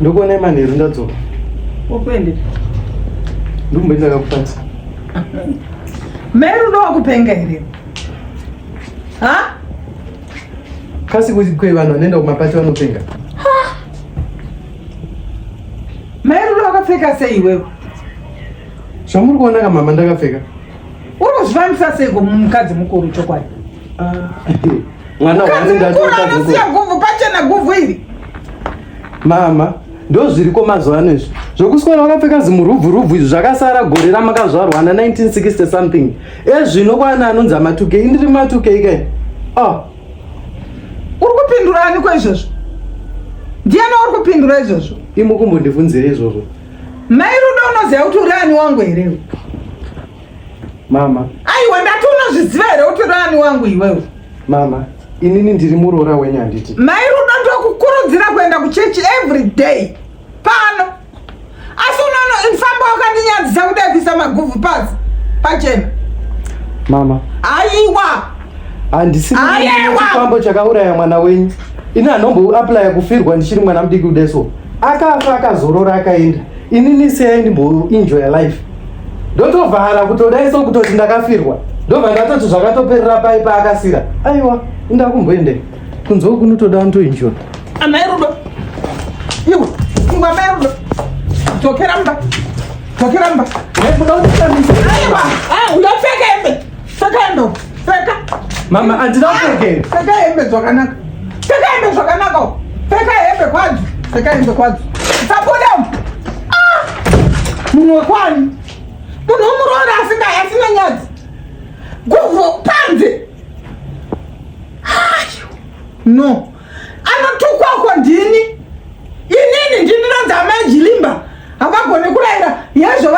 Ndikuona manheru ndadzoka. Ukwende. Ndikumbenda kakupata. Meru ndo wakupenga here. Ha? Kasi kwe vanhu vanoenda kumapati vanopenga. Meru ndo wakapfeka sei iwewe? Zvamuri kuona kamama ndakapfeka. Uri kuzvifambisa sei kumukadzi mukuru chokwadi? Mwana wangu ndatoka guvhu pachena guvhu iri. Mama, ndo zviriko mazuva ano izvi. Zvokuswera wakapfeka zimurubvu izvi zvakasara gore ramakazvarwa na 1960 something. Ezvino kwana anonzi ma2K, ndiri ma2K kai. Uri kupindura ani kwaizvozvo? Ndiani uri kupindura izvozvo? Imi kumbondibvunzire izvozvo. Mai Rudo unoziva kuti uri ani wangu here? Mama. Aiwa ndati unozviziva here kuti uri ani wangu iwewe? Mama, inini ndiri muroora wenyu handiti. Mai Rudo ndokukurudzira kuenda kuchechi every day. Pano. Asi unoifamba wakandinyadzisa kuti abvisa maguvhu pasi. Pachena. Mama. Aiwa. Handisi chifambo chakauraya mwana wenyu. Ini hanombo apply kufirwa ndichiri mwana mudiki kudeso. Akafa akazorora akaenda. Inini seyai ndimbo enjoy life. Ndotovhara kutodaiso kutoti ndakafirwa. Ndobva ndatoti zvakatoperera paipa akasira. Aiwa, ndakumboende. Kunzo kunotoda ndoenjoy. Mai Rudo. Iwe Mai Rudo. Dzokera mba. Aiwa, undopfeka hembe. Pfeka hembe. Pfeka. Mama, handina kupfeka. Pfeka hembe zvakanaka. Pfeka hembe kwadzo. Sabuda. Munhu wekwani. Munhu umuroora asina nyadzi. Guvhu panze. No. Anotukwako ndini. Inini ndinonzi Amai Jilimba. Havagoni kurayira. Yazvo